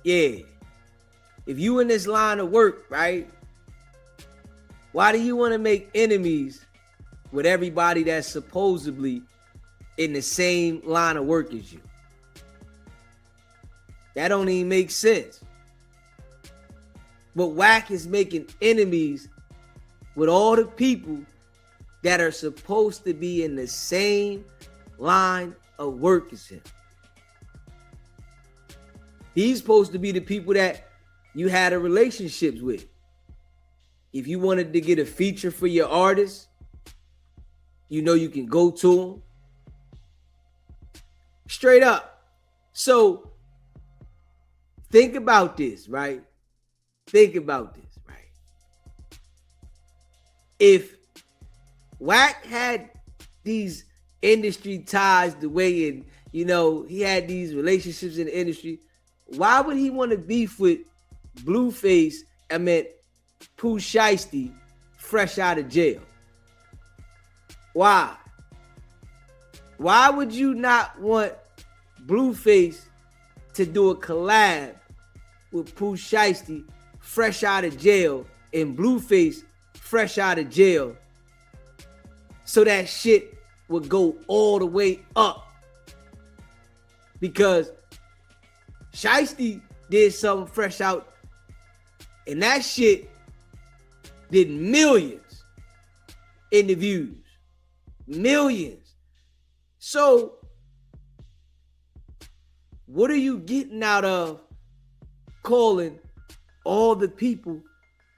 Yeah. If you in this line of work, right? Why do you want to make enemies with everybody that's supposedly in the same line of work as you? That don't even make sense. But Wack is making enemies with all the people that are supposed to be in the same line of work as him. He's supposed to be the people that you had a relationships with. If you wanted to get a feature for your artist, you know you can go to him. Straight up. So think about this, right? Think about this, right? If Wack had these industry ties the way in, you know, he had these relationships in the industry, why would he want to beef with Blueface, Pooh Shiesty, fresh out of jail? Why? Why would you not want Blueface to do a collab with Pooh Shiesty, fresh out of jail, and Blueface, fresh out of jail, so that shit would go all the way up? Because Shiesty did something fresh out, and that shit did millions in the views. Millions. So, what are you getting out of calling all the people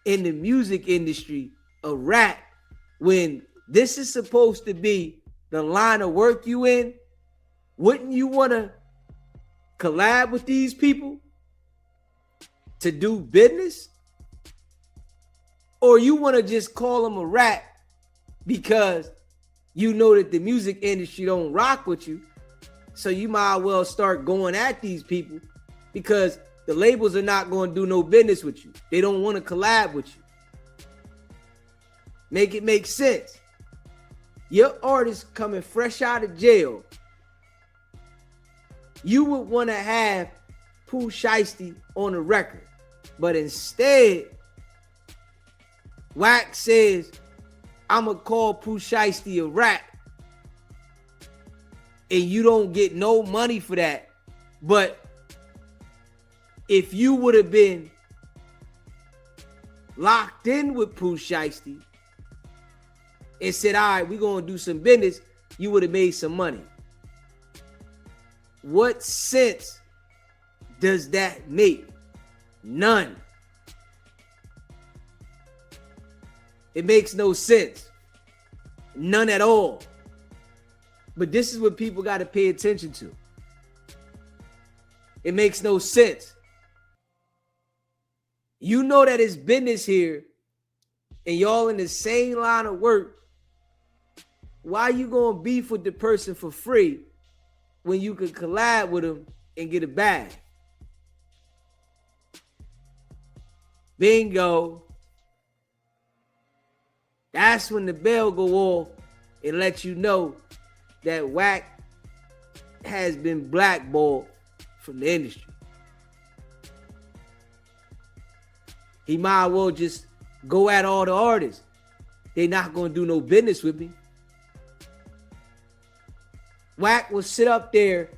in the music industry a rat when this is supposed to be the line of work you in? Wouldn't you want to collab with these people to do business? Or you want to just call them a rat because you know that the music industry don't rock with you, so you might well start going at these people because the labels are not going to do no business with you. They don't want to collab with you. Make it make sense. Your artist coming fresh out of jail, you would want to have Pooh Shiesty on the record. But instead, Wack says, I'm going to call Pooh Shiesty a rat. And you don't get no money for that. But if you would have been locked in with Pooh Shiesty and said, all right, we're going to do some business, you would have made some money. What sense does that make? None. It makes no sense. None at all. But this is what people got to pay attention to. It makes no sense. You know that it's business here and y'all in the same line of work. Why you going to beef with the person for free when you could collab with them and get a bag? Bingo. That's when the bell go off and let you know that Wack has been blackballed from the industry. He might well just go at all the artists. They not going to do no business with me. Wack will sit up there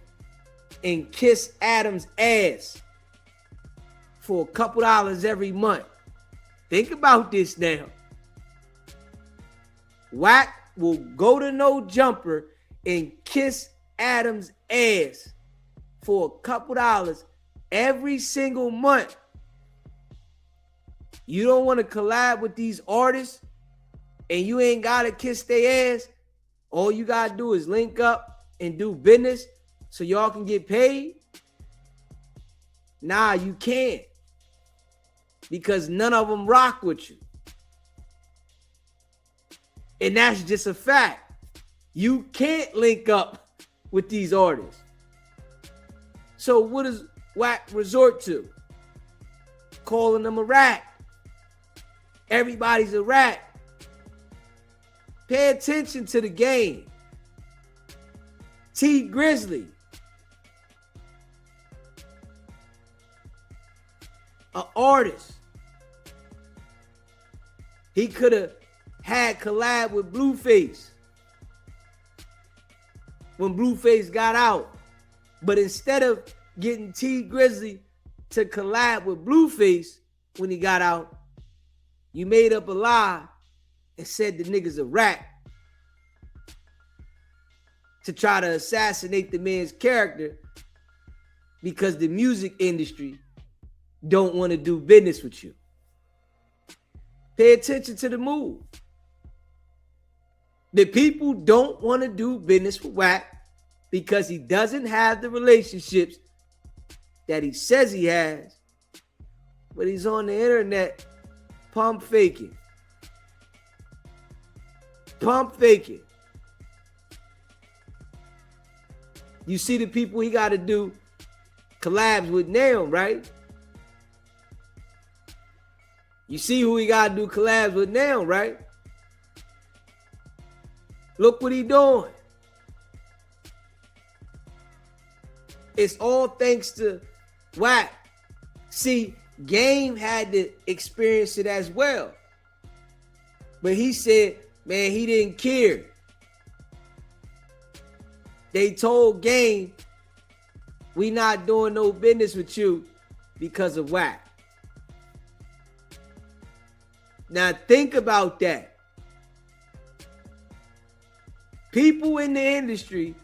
and kiss Adam's ass for a couple dollars every month. Think about this now. Wack will go to No Jumper and kiss Adam's ass for a couple dollars every single month. You don't want to collab with these artists and you ain't got to kiss their ass. All you got to do is link up and do business so y'all can get paid. Nah, you can't. Because none of them rock with you. And that's just a fact. You can't link up with these artists. So what does Wack resort to? Calling them a rat. Everybody's a rat. Pay attention to the game. T Grizzly. an artist. He could have had collab with Blueface when Blueface got out. But instead of getting T Grizzly to collab with Blueface when he got out, you made up a lie and said the nigga's a rat to try to assassinate the man's character because the music industry don't want to do business with you. Pay attention to the move. The people don't want to do business with Wack because he doesn't have the relationships that he says he has, but he's on the internet pump faking. Pump faking. You see the people he got to do collabs with now, right? You see who he got to do collabs with now, right? Look what he doing. It's all thanks to Wack. See, Game had to experience it as well. But he said, man, he didn't care. They told Game, we not doing no business with you because of Wack. Now think about that. People in the industry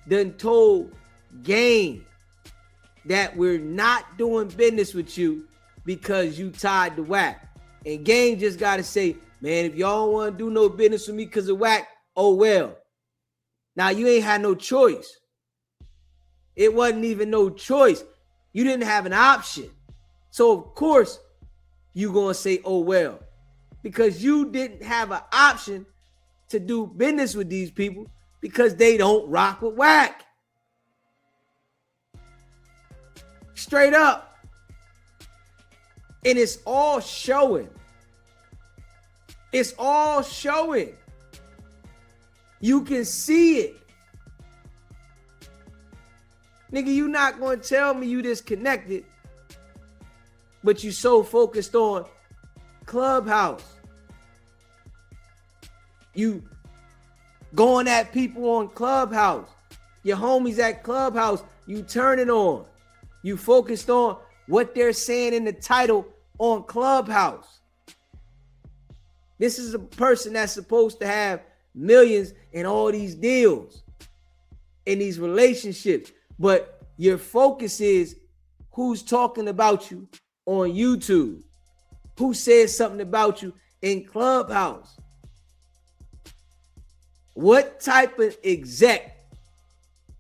done told Game that we're not doing business with you because you tied to Wack. And Game just got to say, man, if y'all don't want to do no business with me because of Wack, oh well. Now you ain't had no choice. It wasn't even no choice. You didn't have an option. So of course you gonna say, oh well. Because you didn't have an option to do business with these people because they don't rock with Wack. Straight up. And it's all showing. It's all showing. You can see it. Nigga, you not going to tell me you disconnected, but you so focused on Clubhouse. You going at people on Clubhouse. Your homies at Clubhouse, you turning on. You focused on what they're saying in the title on Clubhouse. This is a person that's supposed to have millions in all these deals, in these relationships. But your focus is who's talking about you on YouTube, who says something about you in Clubhouse. What type of exec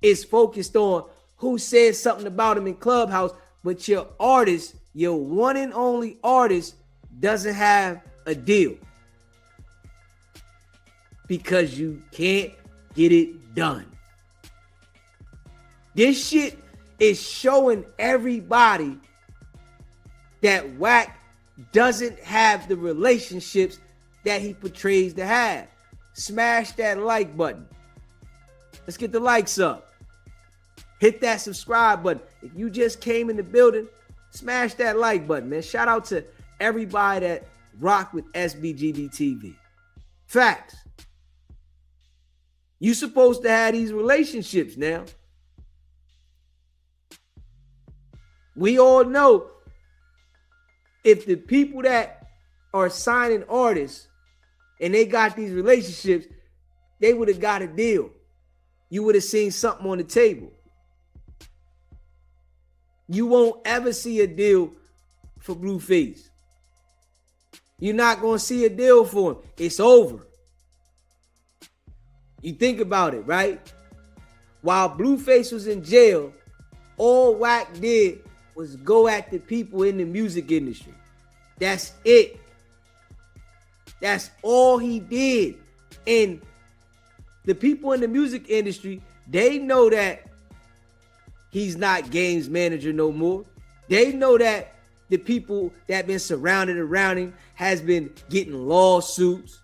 is focused on who says something about him in Clubhouse, but your artist, your one and only artist, doesn't have a deal? Because you can't get it done. This shit is showing everybody that Wack doesn't have the relationships that he portrays to have. Smash that like button. Let's get the likes up. Hit that subscribe button. If you just came in the building, smash that like button, man. Shout out to everybody that rock with SBGBTV. Facts. You supposed to have these relationships now. We all know if the people that are signing artists and they got these relationships, they would have got a deal. You would have seen something on the table. You won't ever see a deal for Blueface. You're not going to see a deal for him. It's over. You think about it, right? While Blueface was in jail, all Wack did was go at the people in the music industry. That's it. That's all he did. And the people in the music industry, they know that he's not Game's manager no more. They know that the people that been surrounded around him has been getting lawsuits.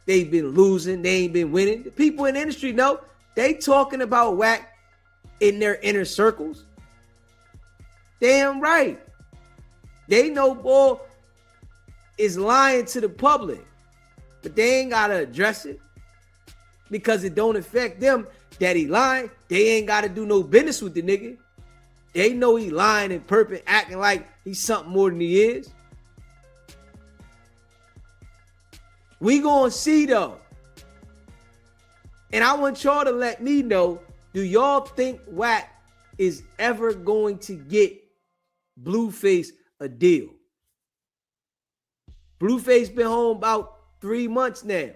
They've been losing. They ain't been winning. The people in the industry know. They talking about Wack in their inner circles. Damn right. They know Ball is lying to the public, but they ain't gotta address it because it don't affect them that he lying. They ain't gotta do no business with the nigga. They know he lying and perping, acting like he's something more than he is. We gonna see though. And I want y'all to let me know, do y'all think Wack is ever going to get Blueface a deal? Blueface been home about 3 months now.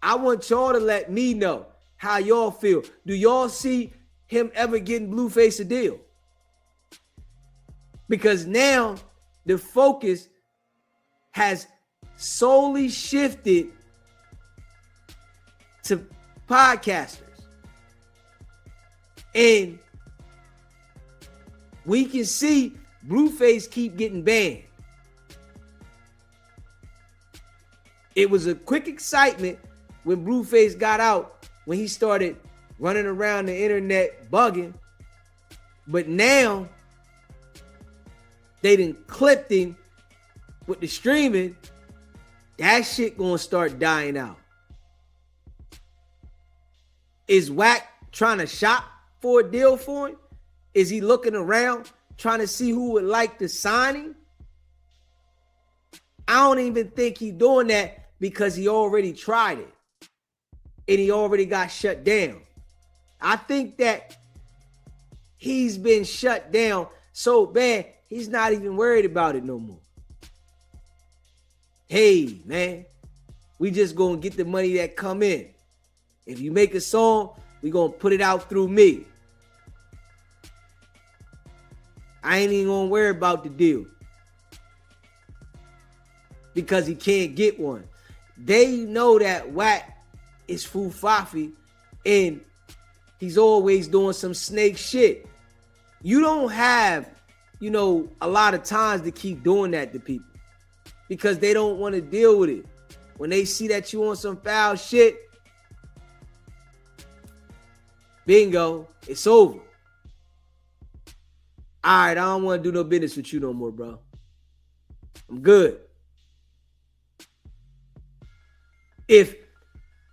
I want y'all to let me know how y'all feel. Do y'all see him ever getting Blueface a deal? Because now the focus has solely shifted to podcasters. And we can see Blueface keep getting banned. It was a quick excitement when Blueface got out, when he started running around the internet bugging. But now they done clipped him with the streaming. That shit gonna start dying out. Is Wack trying to shop for a deal for him? Is he looking around trying to see who would like to sign him? I don't even think he's doing that because he already tried it and he already got shut down. I think that he's been shut down so bad, he's not even worried about it no more. Hey, man, we just gonna get the money that come in. If you make a song, we gonna put it out through me. I ain't even gonna worry about the deal because he can't get one. They know that Wack is Fufafi and he's always doing some snake shit. You don't have, a lot of times to keep doing that to people because they don't want to deal with it. When they see that you on some foul shit, bingo, it's over. All right, I don't want to do no business with you no more, bro. I'm good. If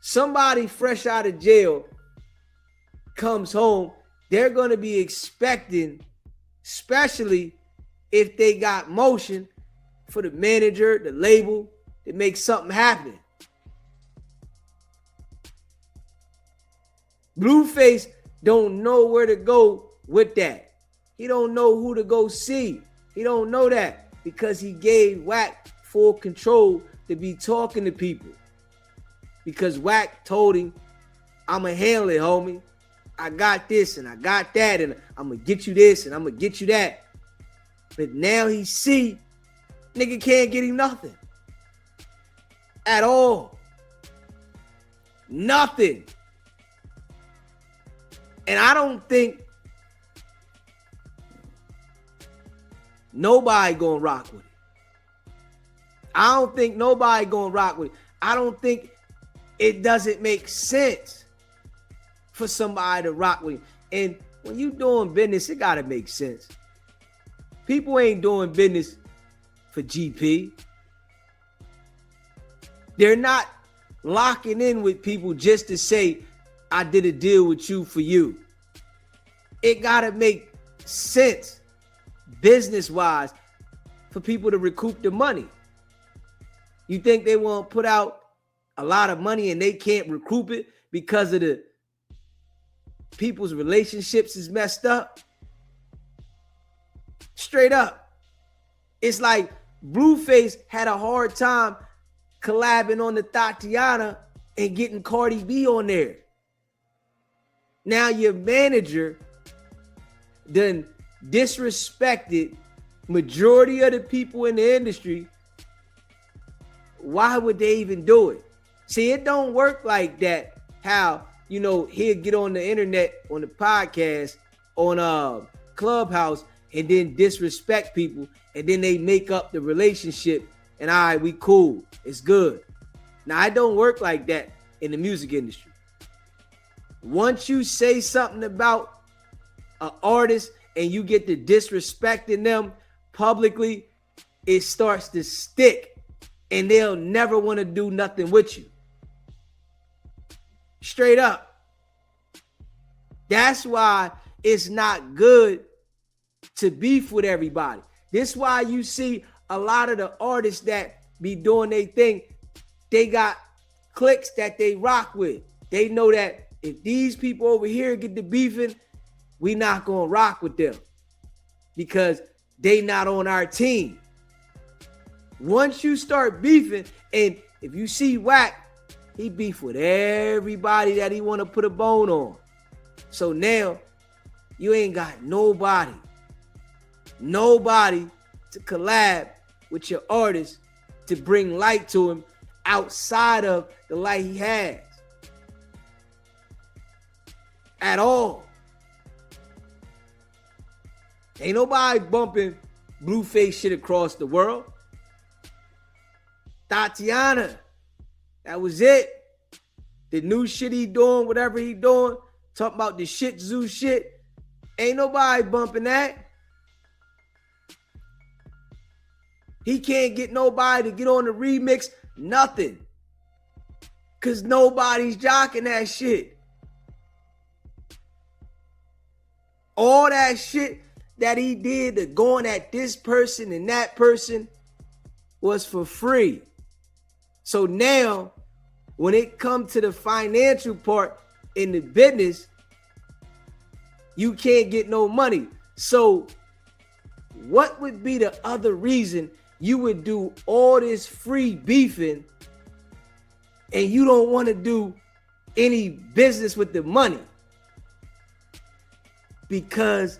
somebody fresh out of jail comes home, they're going to be expecting, especially if they got motion, for the manager, the label, to make something happen. Blueface don't know where to go with that. He don't know who to go see. He don't know that because he gave Wack full control to be talking to people. Because Wack told him, I'ma handle it, homie. I got this and I got that and I'm gonna get you this and I'm gonna get you that. But now he see nigga can't get him nothing. At all. Nothing. And I don't think nobody gonna rock with it. I don't think nobody gonna rock with it. I don't think it doesn't make sense for somebody to rock with it. And when you doing business, it gotta make sense. People ain't doing business for GP. They're not locking in with people just to say, I did a deal with you for you. It gotta make sense business-wise for people to recoup the money. You think they want to put out a lot of money and they can't recoup it because of the people's relationships is messed up? Straight up. It's like Blueface had a hard time collabing on the Tatiana and getting Cardi B on there. Now your manager done disrespected majority of the people in the industry. Why would they even do it? See, it don't work like that. How, he'll get on the internet, on the podcast, on Clubhouse, and then disrespect people, and then they make up the relationship, and all right, we cool. It's good. Now, it don't work like that in the music industry. Once you say something about an artist and you get to disrespecting them publicly, it starts to stick and they'll never want to do nothing with you. Straight up. That's why it's not good to beef with everybody. This is why you see a lot of the artists that be doing their thing, they got cliques that they rock with. They know that if these people over here get to beefing, we not gonna rock with them because they not on our team. Once you start beefing, and if you see Wack, he beef with everybody that he want to put a bone on. So now you ain't got nobody to collab with your artist to bring light to him outside of the light he has at all. Ain't nobody bumping Blueface shit across the world. Tatiana, that was it. The new shit he doing, whatever he doing, talking about the shit zoo shit. Ain't nobody bumping that. He can't get nobody to get on the remix, nothing. Cause nobody's jocking that shit. All that shit that he did to going at this person and that person was for free. So now, when it comes to the financial part in the business, you can't get no money. So what would be the other reason you would do all this free beefing and you don't want to do any business with the money? Because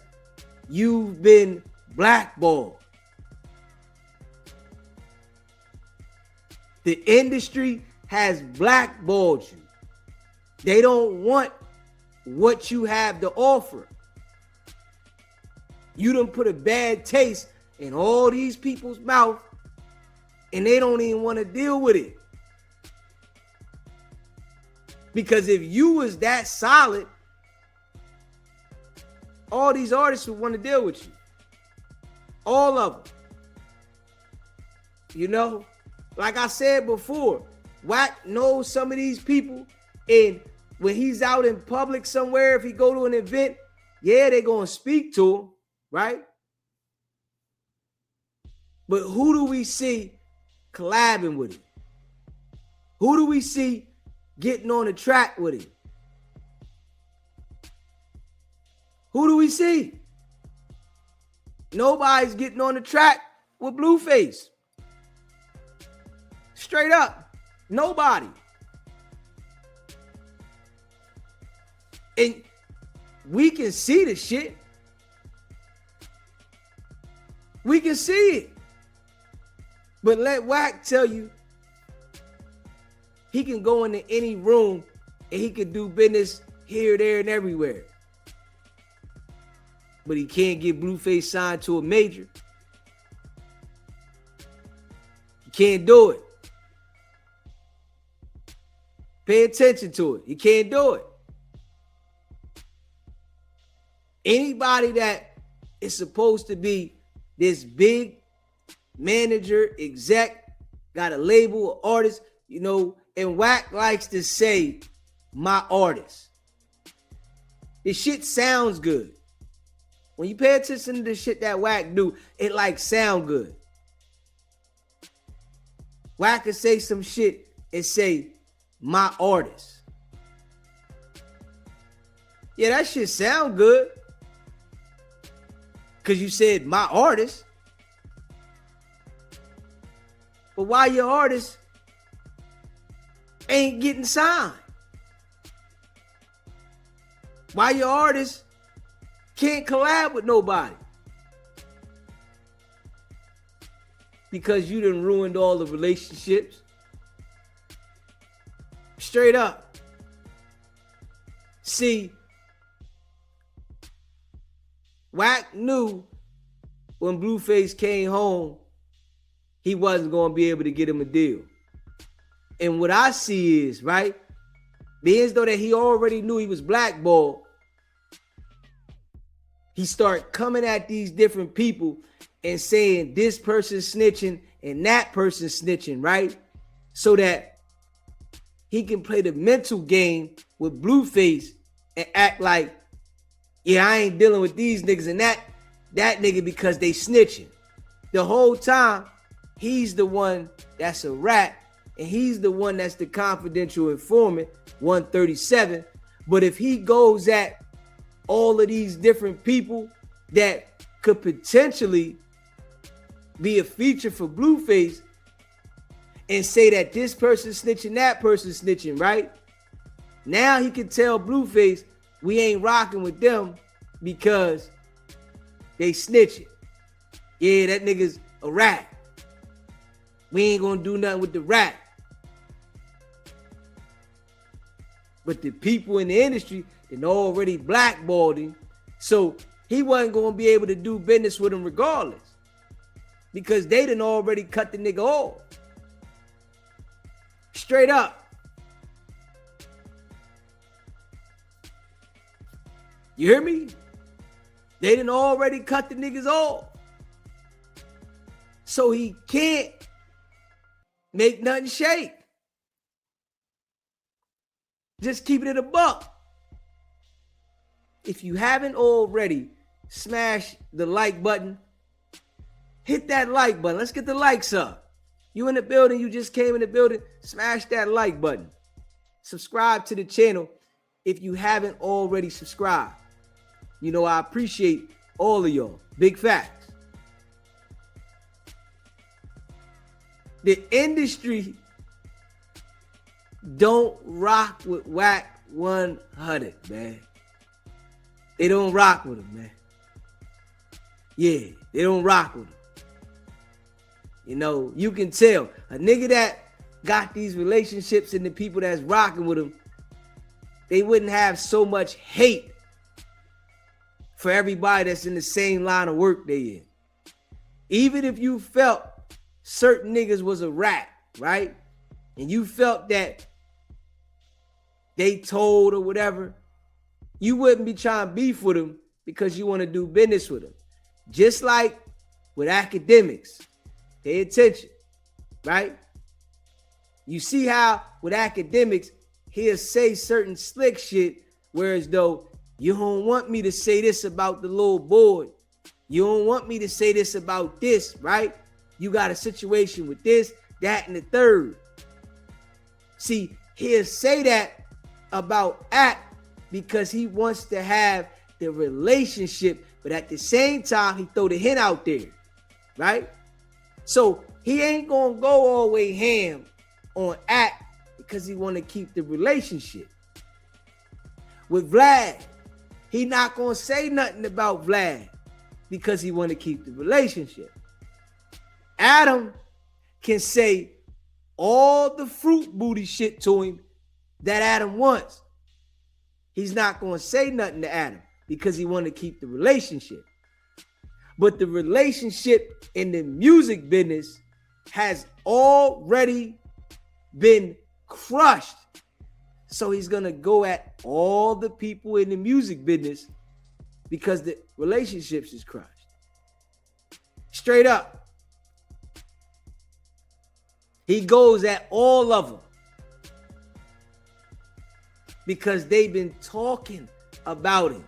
you've been blackballed. The industry has blackballed you. They don't want what you have to offer. You done put a bad taste in all these people's mouth and they don't even want to deal with it. Because if you was that solid, all these artists would want to deal with you. All of them. You know? Like I said before, Wack knows some of these people, and when he's out in public somewhere, if he go to an event, yeah, they're going to speak to him, right? But who do we see collabing with him? Who do we see getting on the track with him? Who do we see? Nobody's getting on the track with Blueface. Straight up. Nobody. And we can see the shit. We can see it. But let Wack tell you, he can go into any room and he can do business here, there, and everywhere. But he can't get Blueface signed to a major. He can't do it. Pay attention to it. You can't do it. Anybody that is supposed to be this big manager, exec, got a label, an artist, you know, and Wack likes to say, my artist. This shit sounds good. When you pay attention to the shit that Wack do, it like sound good. Wack could say some shit and say, my artist. Yeah, that shit sound good. Because you said my artist. But why your artist ain't getting signed? Why your artist can't collab with nobody? Because you done ruined all the relationships. Straight up. See, Wack knew when Blueface came home, he wasn't going to be able to get him a deal. And what I see is, right, being as though that he already knew he was blackballed, he started coming at these different people and saying this person's snitching and that person's snitching, right? So that he can play the mental game with Blueface and act like, yeah, I ain't dealing with these niggas and that nigga because they snitching. The whole time, he's the one that's a rat, and he's the one that's the confidential informant, 137. But if he goes at all of these different people that could potentially be a feature for Blueface and say that this person's snitching, that person's snitching, right? Now he can tell Blueface we ain't rocking with them because they snitching. Yeah, that nigga's a rat. We ain't gonna do nothing with the rat. But the people in the industry, they already blackballed him, so he wasn't gonna be able to do business with him regardless, because they done already cut the nigga off. Straight up. You hear me? They done already cut the niggas off. So he can't make nothing shake. Just keeping it a buck. If you haven't already, smash the like button. Hit that like button. Let's get the likes up. You in the building, you just came in the building, smash that like button. Subscribe to the channel if you haven't already subscribed. You know, I appreciate all of y'all. Big facts. The industry don't rock with WACK100, man. They don't rock with him, man. Yeah, they don't rock with him. You know, you can tell a nigga that got these relationships and the people that's rocking with him, they wouldn't have so much hate for everybody that's in the same line of work they in. Even if you felt certain niggas was a rat, right? And you felt that they told or whatever, you wouldn't be trying to beef with them because you want to do business with them. Just like with academics. Pay attention, right? You see how with academics, he'll say certain slick shit, whereas though you don't want me to say this about the little boy. You don't want me to say this about this, right? You got a situation with this, that, and the third. See, he'll say that about act because he wants to have the relationship, but at the same time, he throw the hint out there, right? So he ain't gonna go all the way ham on act because he want to keep the relationship. With Vlad, he not gonna say nothing about Vlad because he want to keep the relationship. Adam can say all the fruit booty shit to him that Adam wants. He's not gonna say nothing to Adam because he want to keep the relationship. But the relationship in the music business has already been crushed. So he's going to go at all the people in the music business because the relationships is crushed. Straight up. He goes at all of them because they've been talking about him.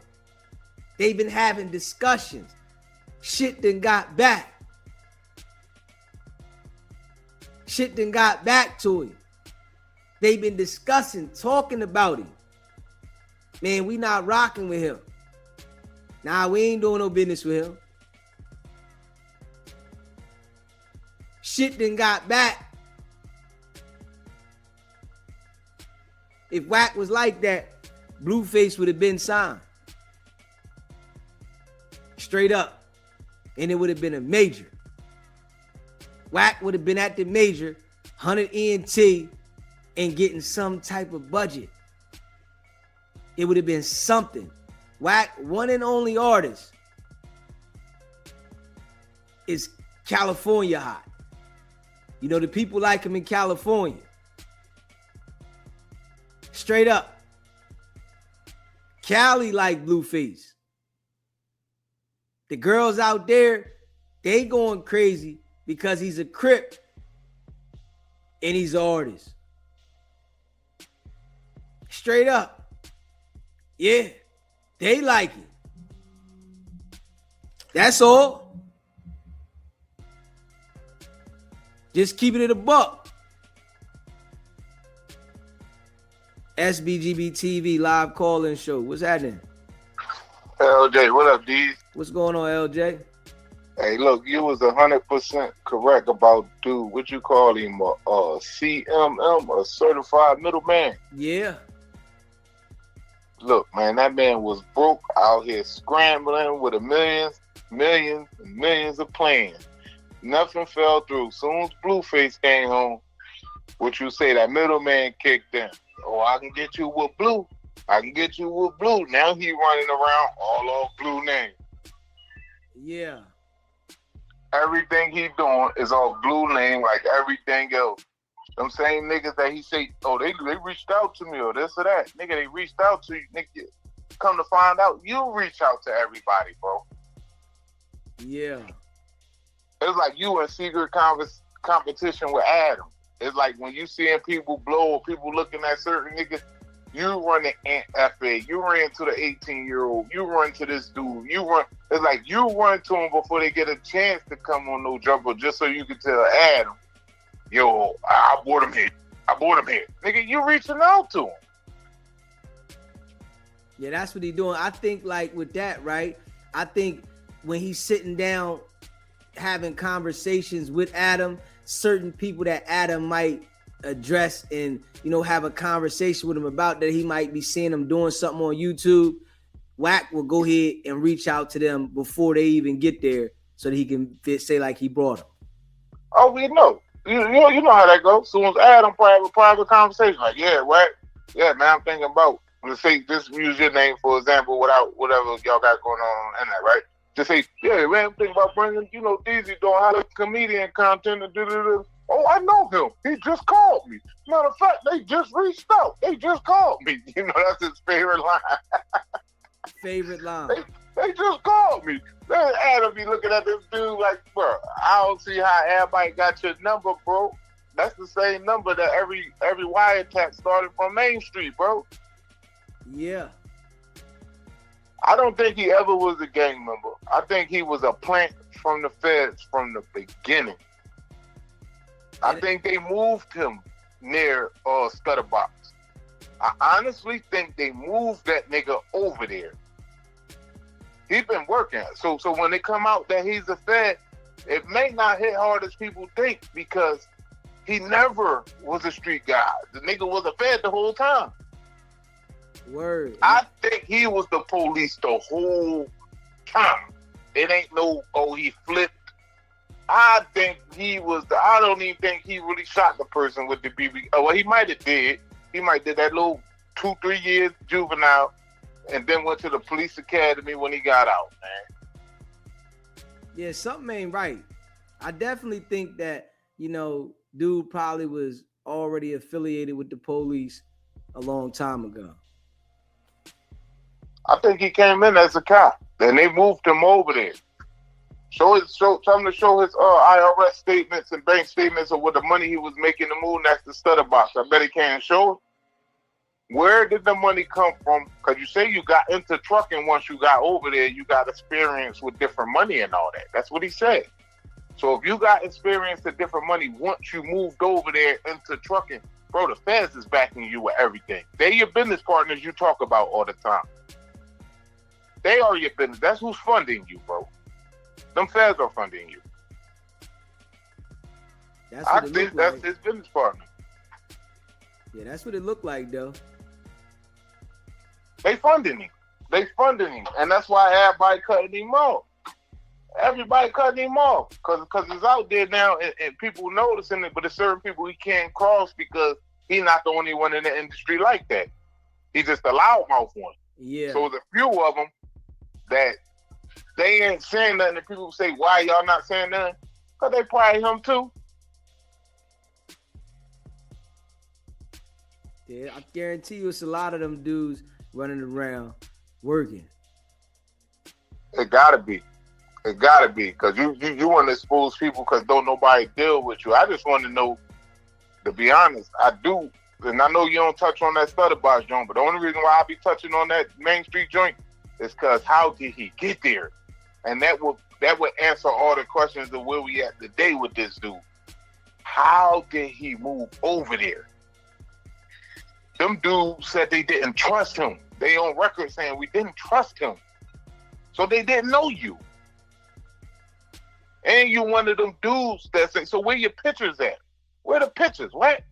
They've been having discussions. Shit done got back. Shit done got back to him. They've been discussing, talking about him. Man, we not rocking with him. Nah, we ain't doing no business with him. Shit done got back. If Wack was like that, Blueface would have been signed. Straight up. And it would have been a major. Wack would have been at the major, 100 ENT, and getting some type of budget. It would have been something. Wack, one and only artist, is California hot. You know, the people like him in California. Straight up. Cali like Blueface. The girls out there They going crazy because he's a Crip and he's an artist. Straight up. Yeah. They like it. That's all. Just keeping it a buck. SBGBTV live call-in show. What's happening? LJ, what up, D? What's going on, LJ? Hey, look, you was 100% correct about dude. What you call him? CMM, a certified middleman. Yeah. Look, man, that man was broke out here scrambling with millions of plans. Nothing fell through. Soon as Blueface came home, what you say, that middleman kicked in. Oh, I can get you with Blue. I can get you with Blue. Now he running around all off Blue name. Yeah. Everything he doing is off Blue name like everything else. Them same niggas that he say, oh, they reached out to me or this or that. Nigga, they reached out to you. Nigga, come to find out, you reach out to everybody, bro. Yeah. It's like you in secret competition with Adam. It's like when you seeing people blow or people looking at certain niggas, you run the FA, you run to the 18-year-old, you run to this dude, you run. It's like you run to him before they get a chance to come on no jumper, just so you can tell Adam, yo, I bought him here. Nigga, you reaching out to him. Yeah, that's what he doing. I think like with that, right? I think when he's sitting down having conversations with Adam, certain people that Adam might address and, you know, have a conversation with him about that he might be seeing them doing something on YouTube, Wack will go ahead and reach out to them before they even get there so that he can say like he brought them. Oh, we know. You know how that goes. Soon as Adam private conversation, like, yeah, Wack, yeah, man, I'm thinking about, let's say, just use your name, for example, without whatever y'all got going on in that, right? Just say, yeah, man, I'm thinking about bringing, you know, Deezy doing how to comedian content and do. Oh, I know him. He just called me. Matter of fact, they just reached out. They just called me. You know, that's his favorite line. Favorite line. They just called me. Then Adam be looking at this dude like, bro, I don't see how everybody got your number, bro. That's the same number that every wiretap started from Main Street, bro. Yeah. I don't think he ever was a gang member. I think he was a plant from the feds from the beginning. I think they moved him near Stutterbox. I honestly think they moved that nigga over there. He been working. So when they come out that he's a fed, it may not hit hard as people think because he never was a street guy. The nigga was a fed the whole time. Word. I think he was the police the whole time. It ain't no, oh, he flipped. I think he was I don't even think he really shot the person with the BB. Oh, well, he might have did. He might did that little 2-3 years juvenile and then went to the police academy when he got out, man. Yeah, something ain't right. I definitely think that, you know, dude probably was already affiliated with the police a long time ago. I think he came in as a cop. Then they moved him over there. Tell him to show his IRS statements and bank statements of what the money he was making to move next to Stutterbox. I bet he can't show it. Where did the money come from? Because you say you got into trucking once you got over there, you got experience with different money and all that. That's what he said. So if you got experience with different money once you moved over there into trucking, bro, the feds is backing you with everything. They're your business partners you talk about all the time. They are your business. That's who's funding you, bro. Them feds are funding you. I think that's his business partner. Yeah, that's what it looked like, though. They funding him. And that's why everybody cutting him off. Everybody cutting him off. Because it's out there now and people noticing it, but there's certain people he can't cross because he's not the only one in the industry like that. He's just a loudmouth one. Yeah. So there's a few of them that they ain't saying nothing, and people say, why y'all not saying nothing? Because they probably him too. Yeah, I guarantee you it's a lot of them dudes running around working. It gotta be. It gotta be, because you want to expose people because don't nobody deal with you. I just want to know, to be honest, I do, and I know you don't touch on that stutter box joint, but the only reason why I be touching on that Main Street joint is because how did he get there? And that would answer all the questions of where we at today with this dude. How did he move over there? Them dudes said they didn't trust him. They on record saying we didn't trust him. So they didn't know you. And you one of them dudes that say, so where your pictures at? Where the pictures? What?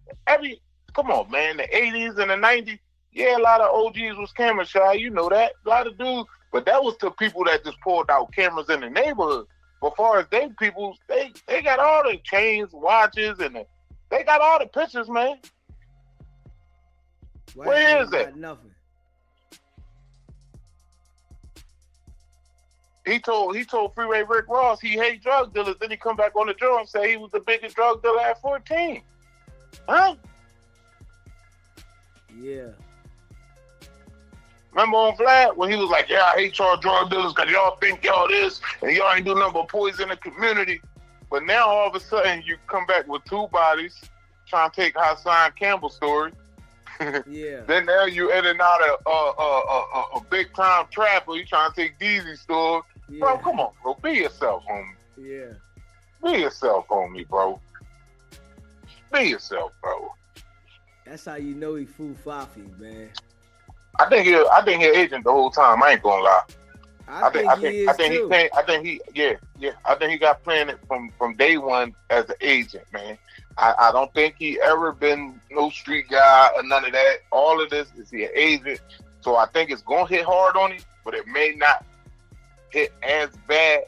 Come on, man. The 80s and the 90s, yeah, a lot of OGs was camera shy. You know that. A lot of dudes. But that was to people that just pulled out cameras in the neighborhood. But far as they people, they got all the chains, watches, and they got all the pictures, man. Where is it? Nothing. He told Freeway Rick Ross he hate drug dealers. Then he come back on the joint and say he was the biggest drug dealer at 14. Huh? Yeah. Remember on Vlad when he was like, yeah, I hate y'all drug dealers because y'all think y'all this and y'all ain't do nothing but poison the community. But now all of a sudden you come back with two bodies trying to take Hassan Campbell's story. Yeah. Then now you in and out a big time trapper. You trying to take DZ's store. Yeah. Bro, come on, bro. Be yourself, homie. Yeah. Be yourself, homie, bro. Be yourself, bro. That's how you know he fool Fafi, man. I think he agent the whole time. I ain't gonna lie. I think he got planted from day one as an agent, man. I don't think he ever been no street guy or none of that. All of this is he an agent. So I think it's gonna hit hard on him, but it may not hit as bad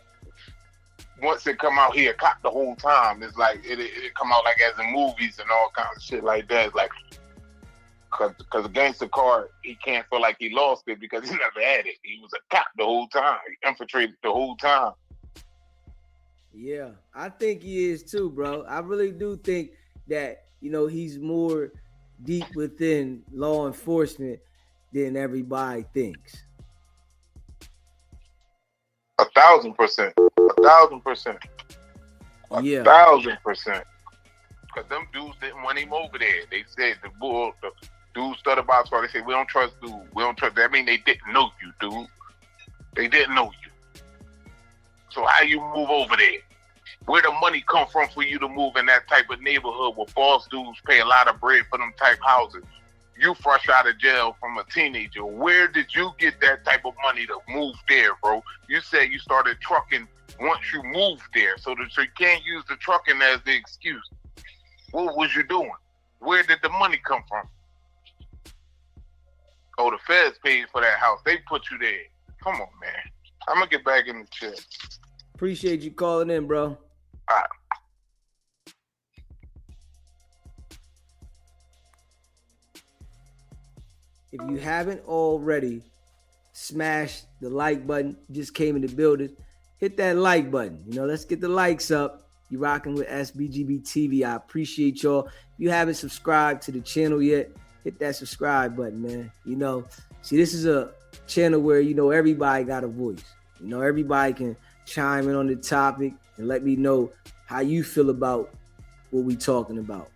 once it come out here. Cop the whole time. It's like it come out like as in movies and all kinds of shit like that. It's like because against the card, he can't feel like he lost it because he never had it. He was a cop the whole time. He infiltrated the whole time. Yeah, I think he is too, bro. I really do think that, he's more deep within law enforcement than everybody thinks. 1,000%. 1,000%. Yeah. 1,000%. Because them dudes didn't want him over there. They said the dude started about so they said we don't trust dude. We don't trust. That mean they didn't know you, dude. They didn't know you. So how you move over there? Where the money come from for you to move in that type of neighborhood where false dudes pay a lot of bread for them type houses? You fresh out of jail from a teenager. Where did you get that type of money to move there, bro? You said you started trucking once you moved there. So you can't use the trucking as the excuse. What was you doing? Where did the money come from? Oh, the feds paid for that house. They put you there. Come on, man. I'm going to get back in the chat. Appreciate you calling in, bro. All right. If you haven't already, smash the like button. Just came in the building. Hit that like button. Let's get the likes up. You rocking with SBGBTV. I appreciate y'all. If you haven't subscribed to the channel yet, hit that subscribe button, man. See, this is a channel where, everybody got a voice. Everybody can chime in on the topic and let me know how you feel about what we talking about.